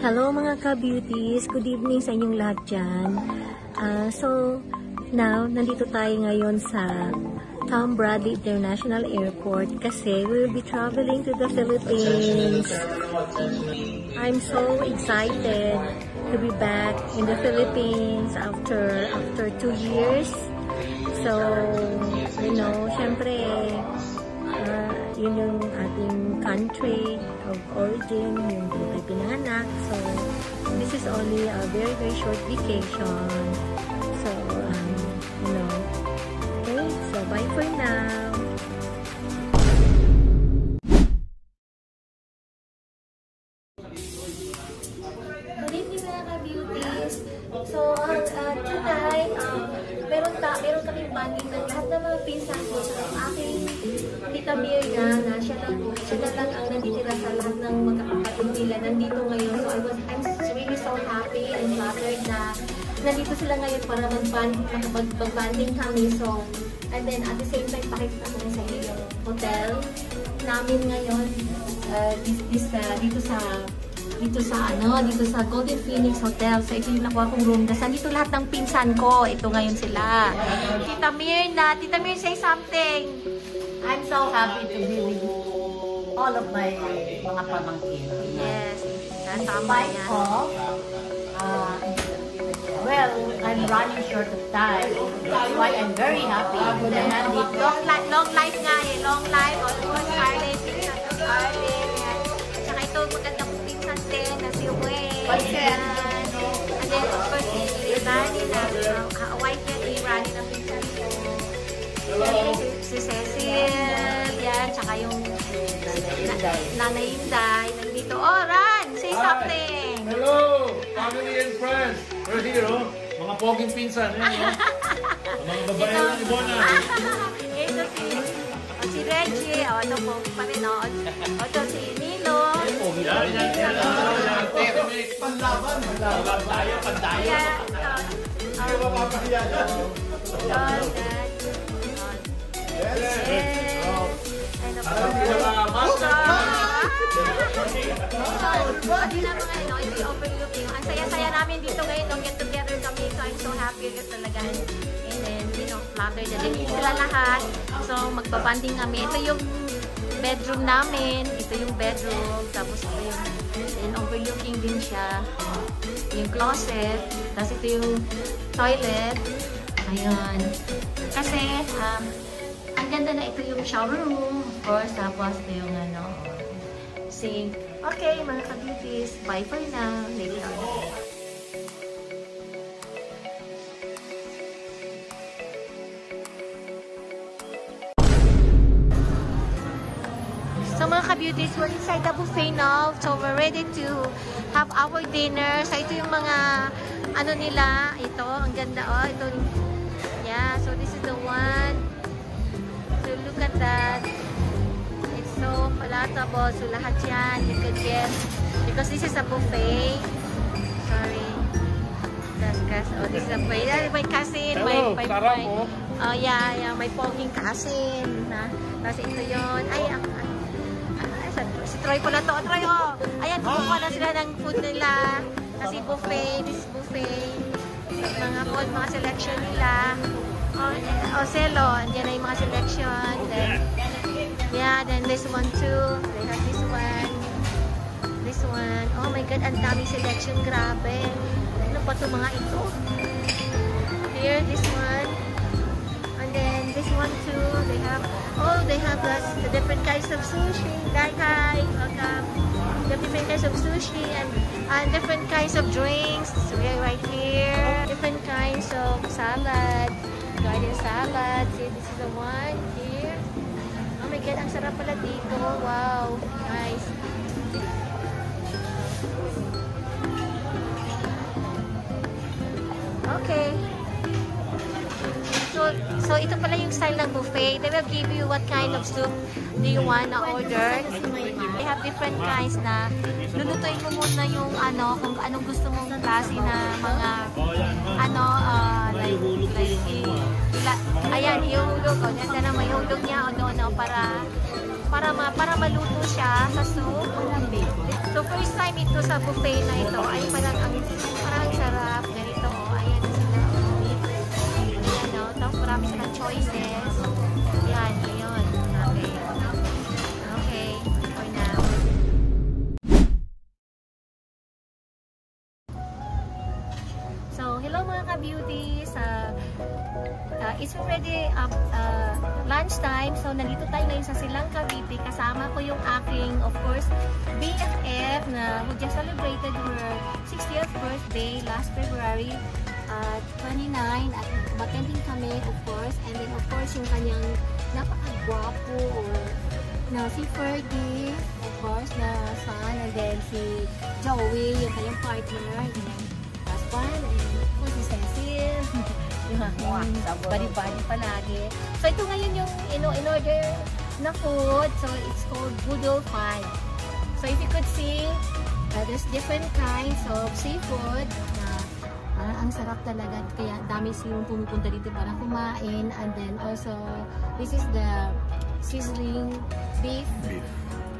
Hello mga ka-beauties! Good evening sa inyong lahat dyan. So, now, nandito tayo ngayon sa Tom Bradley International Airport kasi we will be traveling to the Philippines. I'm so excited to be back in the Philippines after 2 years. So, you know, syempre, yun yung ating country of origin, yung tayo pinanganak. So, this is only a very, very short vacation. So, you know, okay, so bye for now. Good evening mga ka-beauties. So, tonight, meron kaming banding ng lahat ng mga pinsan ko sa aking Tita Mirna na siya na lang ang nanditira sa lahat ng magkakapatid nila nandito ngayon. So, I'm really so happy and flattered na nandito sila ngayon para mag-banding kami. So, and then at the same time, pakita ko sa inyo yung hotel namin ngayon dito sa Golden Phoenix Hotel. So, ito yung nakuha kong room. Nandito lahat ng pinsan ko. Ito ngayon sila. Tita Mirna, say something. I'm so happy to be with all of my mga pamangkin. Yes. Kasama yan. Well, I'm running short of time. That's why I'm very happy to have this. Long life nga eh. Long life. Almost Scarlett. Pinsan ko Scarlett. Tsaka ito, magandang pinsan din na si Wayne. And then, of course, si Rani na. Wife niya ni Rani na pinsan ko. Si Cecil. Yan. Tsaka yung Nanay Inday. Nandito. Oh, Ran! Say something! Hello! Family and friends! We're here, oh. Mga poging pinsan. Mga babae ng Ibona. Ito si Reggie. O, ito po pa rin, o. Ito si Nilo. Panlaban. Pandayo. Hindi ba papahiya yan? Ito yung overlooking. Ang saya-saya namin dito ngayon. Get together kami. So, I'm so happy talaga. And then, you know, flattered. And then, sila lahat. So, magbabanding kami. Ito yung bedroom namin. Ito yung bedroom. Tapos, ito yung overlooking din siya. Yung closet. Tapos, ito yung toilet. Ayun. Kasi, ang ganda na ito yung shower room. Of course, tapos ito yung sink. Okay, mga ka-beauties. Bye for now. Later on. So mga ka-beauties, we're inside the buffet now. So we're ready to have our dinner. So ito yung mga nila. Ito, ang ganda. Oh, ito. Yeah, so this is the one. So look at that. It's so palatable. So lahat yan you could get. Because this is a buffet. Sorry. Oh, this is a buffet. My cousin. Hello, sarap mo. Oh, yeah. May poging cousin. Tapos ito yun. Si Troy pala to. Troy, oh. Ayan, kumukuha na sila ng food nila. Kasi buffet. This buffet. Mga food, mga selection nila. Oh, Celo. Yan ay mga selection. Then, yeah, then this one too. They have this one. This one. Oh my God, ang daming selection. Grabe. Ano pa ito mga ito? Here, this one. And then this one too. They have the different kinds of sushi. Hi. Welcome. The different kinds of sushi and different kinds of drinks. So we are right here. Different kinds of salad. Garden salad. See, this is the one here. Oh my God, ang sarap pala dito. Wow, nice. Okay. So ito pala yung style ng buffet. They will give you what kind of soup do you want to order. They have different kinds na lulutuin mo muna yung kung anong gusto mong klase na mga ayan, ihulog. O, ganda na may hulog niya para maluto siya sa soup. So, first time time ito sa buffet na ito ay parang sarap. Ganito, oh. Ayan sila, oh. Ayan, oh. Tapos marami silang choices. Ayan, ayun. Okay. Okay, for now. So, hello mga ka-beauties. It's already lunchtime. So, nandito tayo ngayon sa Silang Cavite. Kasama ko yung aking, of course, BFF na who just celebrated her 60th birthday last February 29. At attending kami, of course. And then, of course, yung kanyang napaka-gwapo na si Fergie, of course, na son. And then, si Joey, yung kanyang partner. Husband. And, of course, si Cecil. Yung aking bari-bari palagi. So, ito ngayon yung in-order na food. So, it's called Budol 5. So, if you could see, there's different kinds of seafood na ang sarap talaga. Kaya dami silang pumupunta dito para kumain. And then also, this is the sizzling beef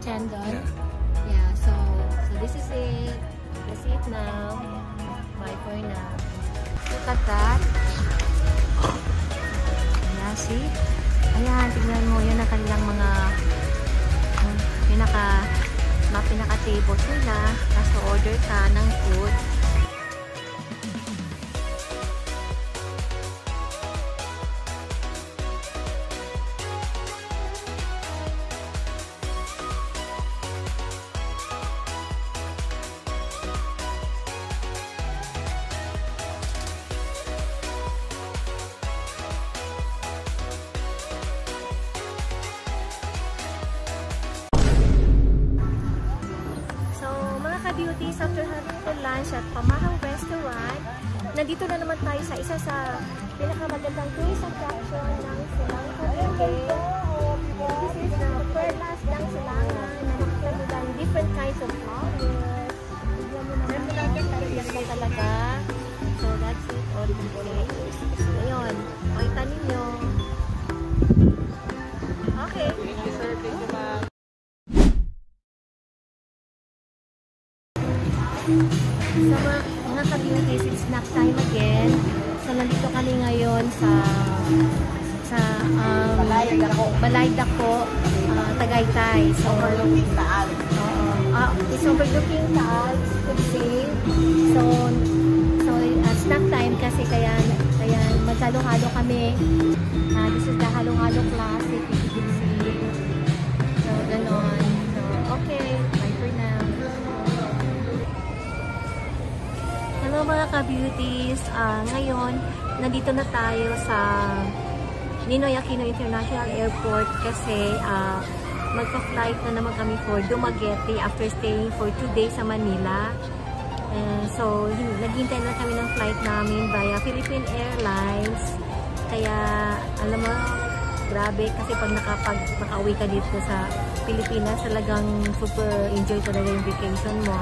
tendon. Yeah, so this is it. That's it now. Bye for now. Look at that. Ayan, see? Ayan, tignan mo. Yan ang kanilang mga pinaka-tables nila. Tapos order ka ng food. Beauties, after having the lunch at Pamahang Restaurant, nandito na naman tayo sa isa sa pinakamagandang tourist attraction ng Silang Cavite. This is the Perlas ng Silangan na nakita nila different kinds of flowers. Tignan mo naman talaga. So that's it all today. Ngayon, makita ninyo. Okay. Thank you sir, thank you ma'am. So mga ka-beauties, it's snack time again. So nandito kami ngayon sa Balay Dako, Tagaytay. So overlooking Taal. It's overlooking Taal, could see. So snack time kasi kaya maghalo-halo kami. This is the halo-halo classic, if you can see. So ganon. So okay, bye for now. Hello mga ka-beauties, ngayon nandito na tayo sa Ninoy Aquino International Airport kasi magpa-flight na naman kami for Dumaguete after staying for 2 days sa Manila. So naghintay na kami ng flight namin via Philippine Airlines. Kaya alam mo, grabe kasi pag nakauwi ka dito sa Pilipinas, talagang super enjoy talaga yung vacation mo.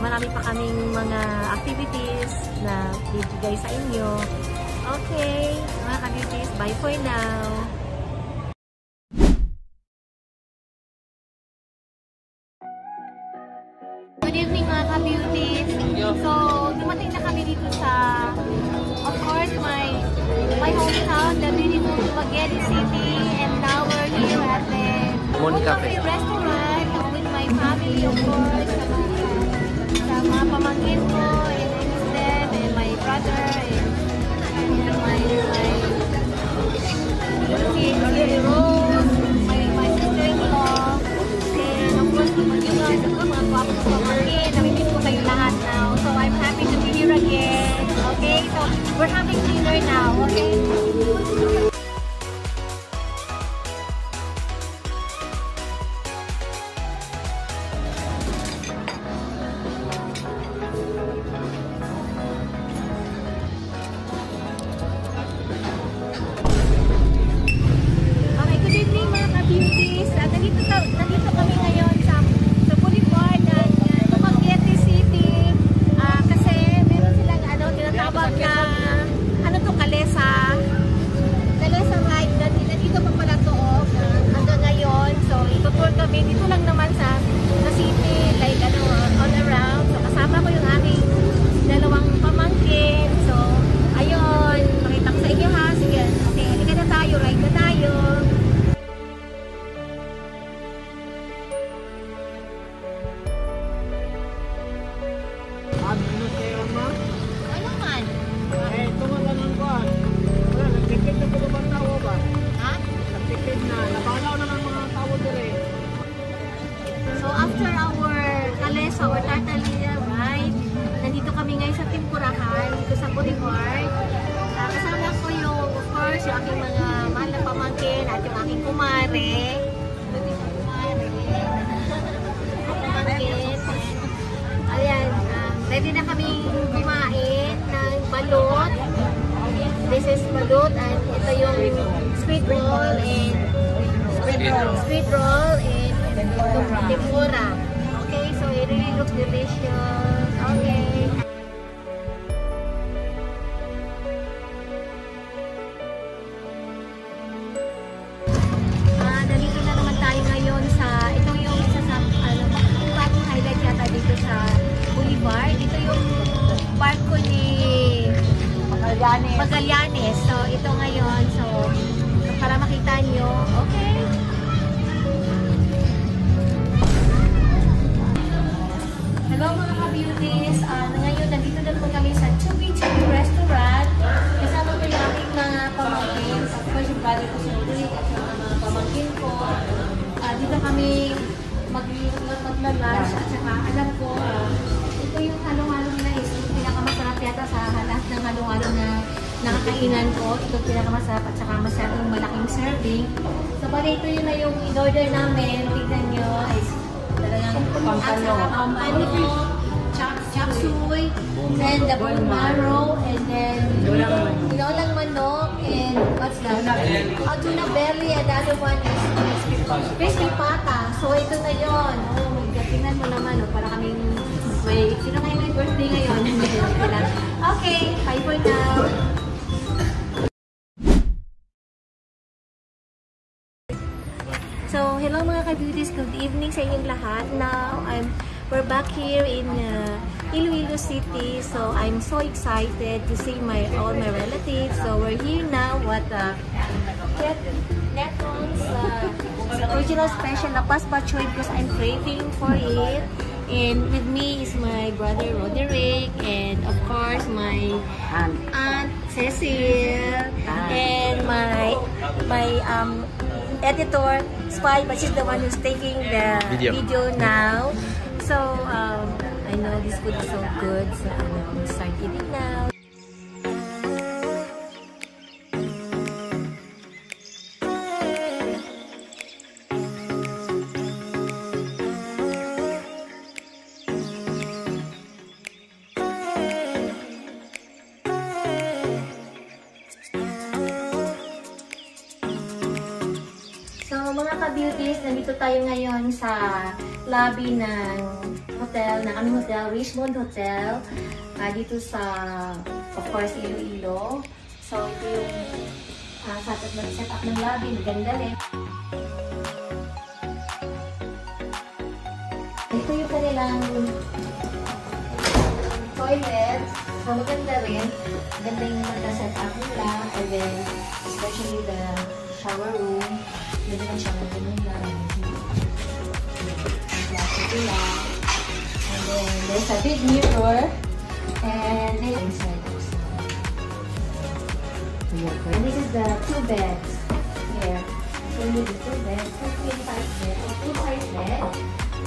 Marami pa kaming mga activities na bibigay sa inyo. Okay, mga ka-beauties, bye for now. Good evening mga ka-beauties. So, dumating na kami dito sa, of course, my hometown, the beautiful Dumaguete City. And now we're here at the Moon Cafe restaurant with my family, of course. Sa mga pamangkin ko, and his dad, and my brother, and my Rose, my sister-in-law, and of course, yung mga guwapo ko pamangkin, namimiss ko kayo lahat now. So I'm happy to be here again. Okay, so we're having dinner now, okay? Nandito kami ngayon sa Boulevard ng Dumaguete City kasi meron silang tinatawag na kalesa sa our Tartalia ride. Nandito kami ngayon sa Timpurahan, dito sa Boulevard. Kasama ko yung, of course, yung aking mga mahal na pamangkin at yung aking kumare. Ayan, ready na kami kumain ng balot. This is balot and ito yung sweet roll and sweet roll and tempura. Okay, so it really looks delicious. Okay. Nandito na naman tayo ngayon sa, ito yung isa sa, bagong highlight yata dito sa Boulevard. Ito yung barko ni Magallanes. So, ito ngayon. So, para makita nyo. Okay. Hello mga ka-beauties. Ngayon, nandito na po kami sa Chubby Chubby Restaurant. Kasama ko yung aking mga pamangkin. Of course, yung brother ko sa Uli at yung mga pamangkin ko. Dito kami magla-lunch at saka alam ko, ito yung halo-halo nila is yung pinakamasarap yata sa lahat ng halo-halo na nakakainan ko. Ito pinakamasarap at saka masyadong malaking serving. So, bali ito yun na yung in-order namin. Tignan nyo is talagang pampano, chop suey, then the bone marrow, and then tinolang manok, and what's that? Tuna belly, and the other one is crispy pata. So, ito na yun. Oh my God, tingnan mo naman, para kaming sino kayo may birthday ngayon? Okay, bye for now. So, hello mga ka-beauties, good evening sa inyong lahat. Now, we're back here in Iloilo City. So, I'm so excited to see all my relatives. So, we're here now at Neton's original special na Paspa Choy because I'm craving for it. And with me is my brother Roderick and of course my aunt Cecile and my editor Spy, but she's the one who's taking the video now. So I know this food is so good, so we'll start eating now. Mga ka-beauties, nandito tayo ngayon sa lobby ng hotel, ng aming hotel, Richmond Hotel. Dito sa, of course, Iloilo. So, ito yung set up ng lobby. Maganda rin. Ito yung kanilang toilet. So, maganda rin. Maganda yung set up nila. And then, especially the shower room. Ganda ng shower room nila. And then, there's a big mirror. And then, inside also. And this is the 2 beds here. So, you the 2 beds. 2 size bed. 2 size bed.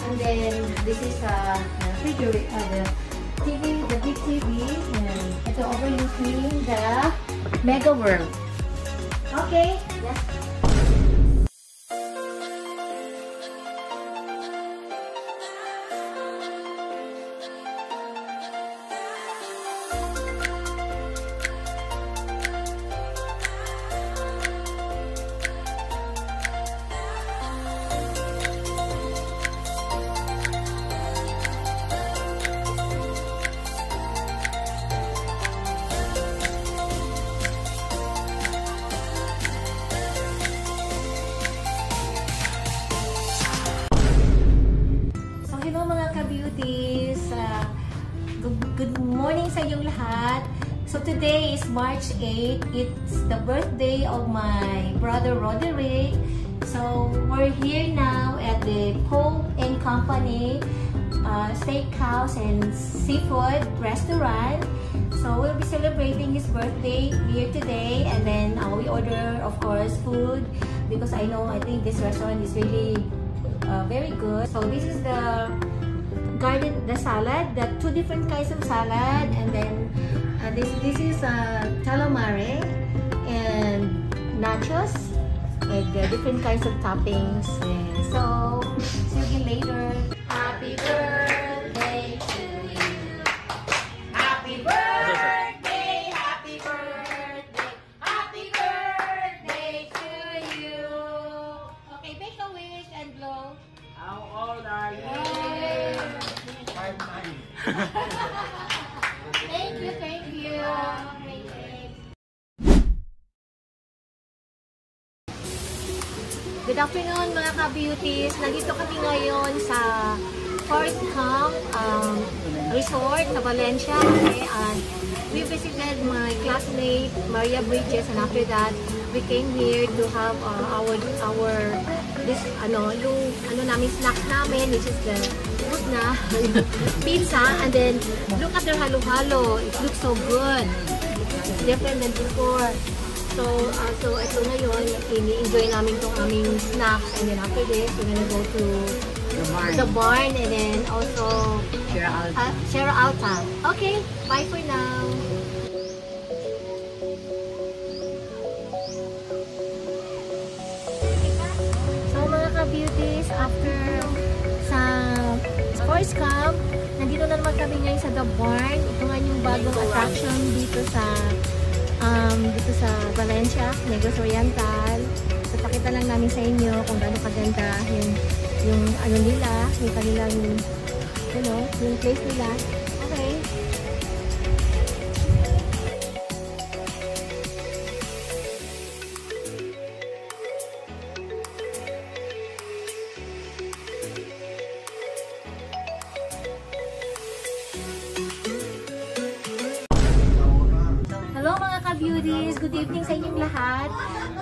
And then, this is the refrigerator. The TV, the big TV. And ito overlooking the Mega World. Okay. Yes. Good morning sa inyong lahat. So today is March 8. It's the birthday of my brother Roderick. So we're here now at the Pope and Company Steakhouse and Seafood Restaurant. So we'll be celebrating his birthday here today, and then we order, of course, food because I think this restaurant is really very good. So this is the the salad, the two different kinds of salad, and then this is calamari and nachos with different kinds of toppings. And so see you later. Happy birthday to you. Happy birthday, happy birthday, happy birthday to you. Okay, make a wish and blow. How old are you? Thank you, thank you. Good afternoon mga ka-beauties. Nandito kami ngayon sa Forest Camp Resort sa Valencia. Okay, and we visited my classmate Maria Bridges, and after that we came here to have yung namin snacks namin, which is the pizza, and then look at their halo-halo. It looks so good. It's different than before. So ito na yun, ini-enjoy namin itong aming snacks, and then after this, we're gonna go to the barn and then also Sierra Alta. Okay, bye for now. So mga ka-beauties, after sa Forest Camp, nandito na naman kami ngayon sa The Barn. Ito nga yung bagong attraction dito sa Valencia, Negros Oriental. So pakita lang namin sa inyo kung gaano kaganda yung ano nila, yung kanilang yung place nila. Okay. Hello mga ka-beauties! Good evening sa inyong lahat.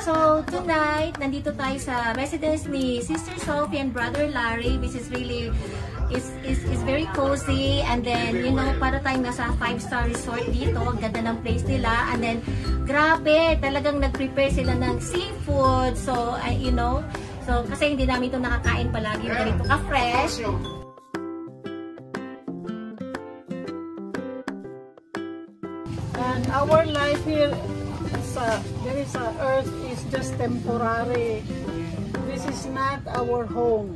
So tonight, nandito tayo sa residence ni Sister Sophie and Brother Larry, which is really is very cozy, and then para tayong nasa 5-star resort dito. Ang ganda ng place nila, and then grabe, talagang nag-prepare sila ng seafood. So so kasi hindi namin ito nakakain palagi ganito ka-fresh. And our life here is earth is just temporary. This is not our home.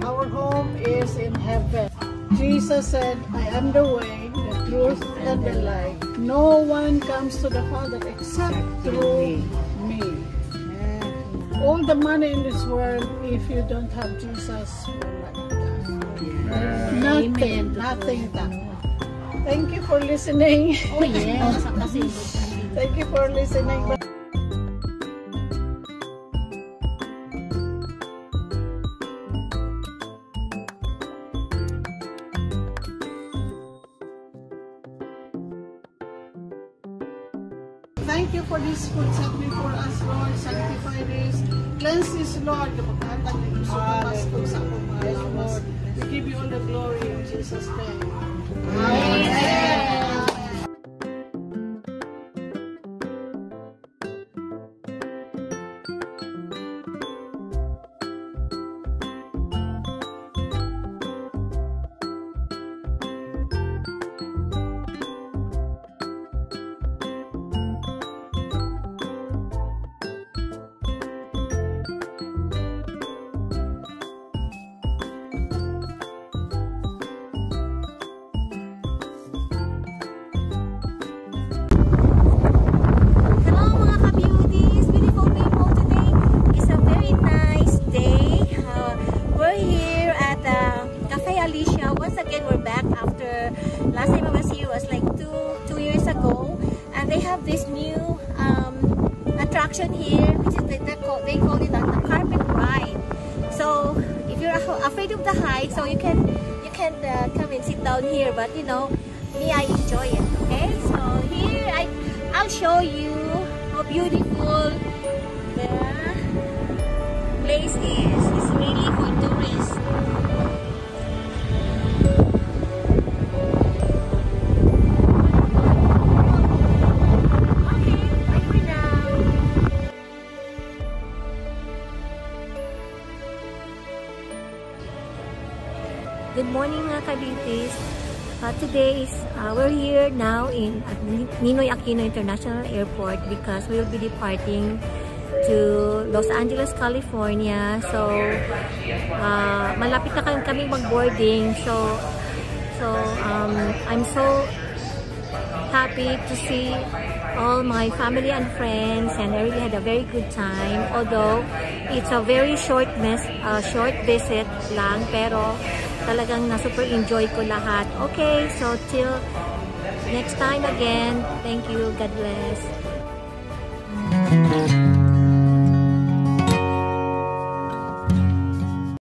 Our home is in heaven. Jesus said, I am the way, the truth, and the life. No one comes to the Father except through me. All the money in this world, if you don't have Jesus, nothing. Thank you for listening. Oh yes, kasi Thank you for listening. Thank you for this food set before us, Lord. Sanctify this. Cleanse this, Lord. Kapagkatag na gusto ko pasto sa akong mga lawas. We give you all the glory in Jesus' name. Amen. Last time I was here was like two years ago, and they have this new attraction here, which is they call it the carpet ride. So if you're afraid of the height, so you can come and sit down here. But me, I enjoy it. Okay, so here I'll show you how beautiful the place is. It's really for tourists. Good morning mga kabitis. Today is we're here now in Ninoy Aquino International Airport because we will be departing to Los Angeles, California. So malapit na kami mag-boarding. So I'm so happy to see all my family and friends, and I really had a very good time. Although it's a very short visit lang, pero talagang na-super enjoy ko lahat. Okay, so till next time again. Thank you. God bless.